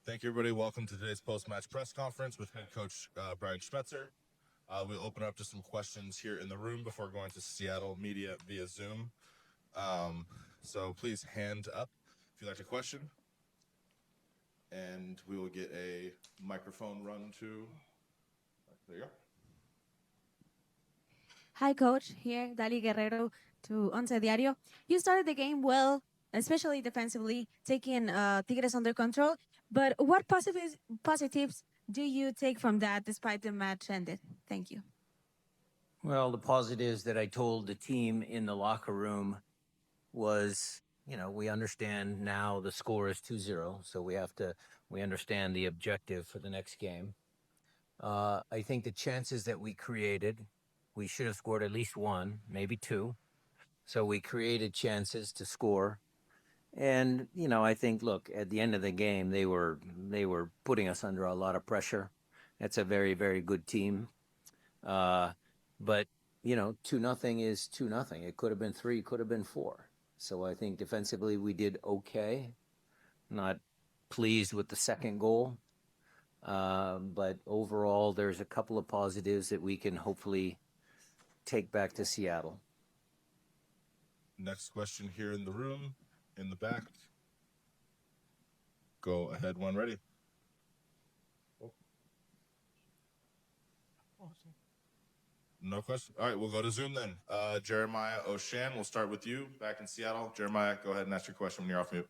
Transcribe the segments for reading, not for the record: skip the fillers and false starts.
Thank you, everybody. Welcome to today's post-match press conference with head coach Brian Schmetzer. We'll open up to some questions here in the room before going to Seattle media via Zoom. So please hand up if you'd like a question. And we will get a microphone run to, there you go. Hi, Coach. Here, Dali Guerrero to Once Diario. You started the game well, especially defensively, taking Tigres under control. But what positives do you take from that despite the match ended? Thank you. Well, the positives that I told the team in the locker room was, we understand now the score is 2-0, so we understand the objective for the next game. I think the chances that we created, we should have scored at least one, maybe two. So we created chances to score. And, I think, look, at the end of the game, they were putting us under a lot of pressure. That's a very, very good team. But 2-0 is 2-0. It could have been 3, could have been 4. So I think defensively we did okay. Not pleased with the second goal. But overall, there's a couple of positives that we can hopefully take back to Seattle. Next question here in the room, in the back. Go ahead when ready. No question. All right, we'll go to Zoom then. Jeremiah O'Shan, we'll start with you back in Seattle. Jeremiah, go ahead and ask your question when you're off mute.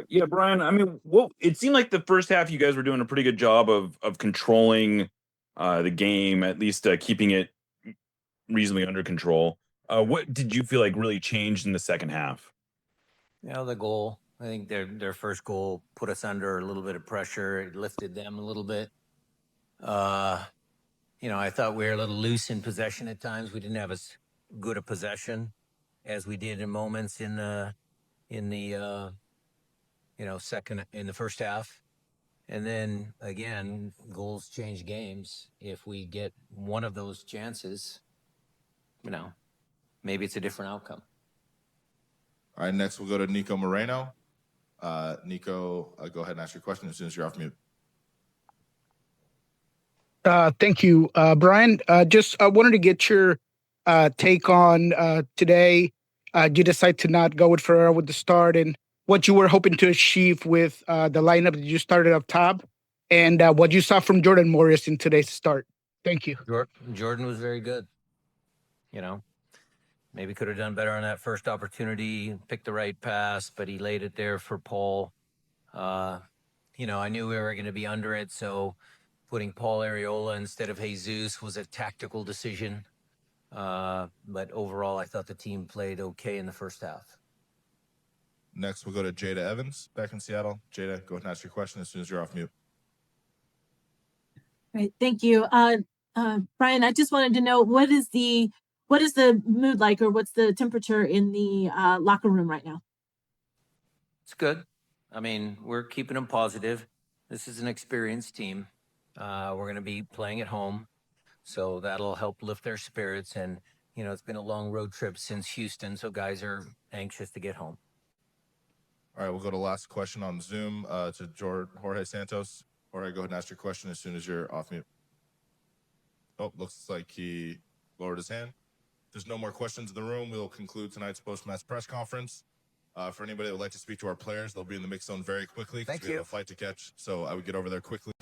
Yeah, Brian, it seemed like the first half you guys were doing a pretty good job of controlling the game, at least keeping it reasonably under control. What did you feel like really changed in the second half? The goal. I think their first goal put us under a little bit of pressure. It lifted them a little bit. I thought we were a little loose in possession at times. We didn't have as good a possession as we did in moments in the first half. And then again, goals change games. If we get one of those chances, maybe it's a different outcome. All right, next we'll go to Nico Moreno. Nico, go ahead and ask your question as soon as you're off mute. Thank you, Brian. Just wanted to get your take on today. You decide to not go with Ferreira with the start and what you were hoping to achieve with the lineup that you started up top and what you saw from Jordan Morris in today's start. Thank you. Jordan was very good. Maybe could have done better on that first opportunity, picked the right pass, but he laid it there for Paul. I knew we were going to be under it, so putting Paul Arriola instead of Jesus was a tactical decision. But overall, I thought the team played okay in the first half. Next, we'll go to Jada Evans back in Seattle. Jada, go ahead and ask your question as soon as you're off mute. Right, thank you. Brian, I just wanted to know what is the mood like, or what's the temperature in the locker room right now? It's good. We're keeping them positive. This is an experienced team. We're going to be playing at home, so that'll help lift their spirits. And, it's been a long road trip since Houston, so guys are anxious to get home. All right, we'll go to last question on Zoom to Jorge Santos. Jorge, go ahead and ask your question as soon as you're off mute. Oh, looks like he lowered his hand. If there's no more questions in the room, we'll conclude tonight's post-match press conference. For anybody that would like to speak to our players, they'll be in the mix zone very quickly. Thank you. We have a flight to catch, so I would get over there quickly.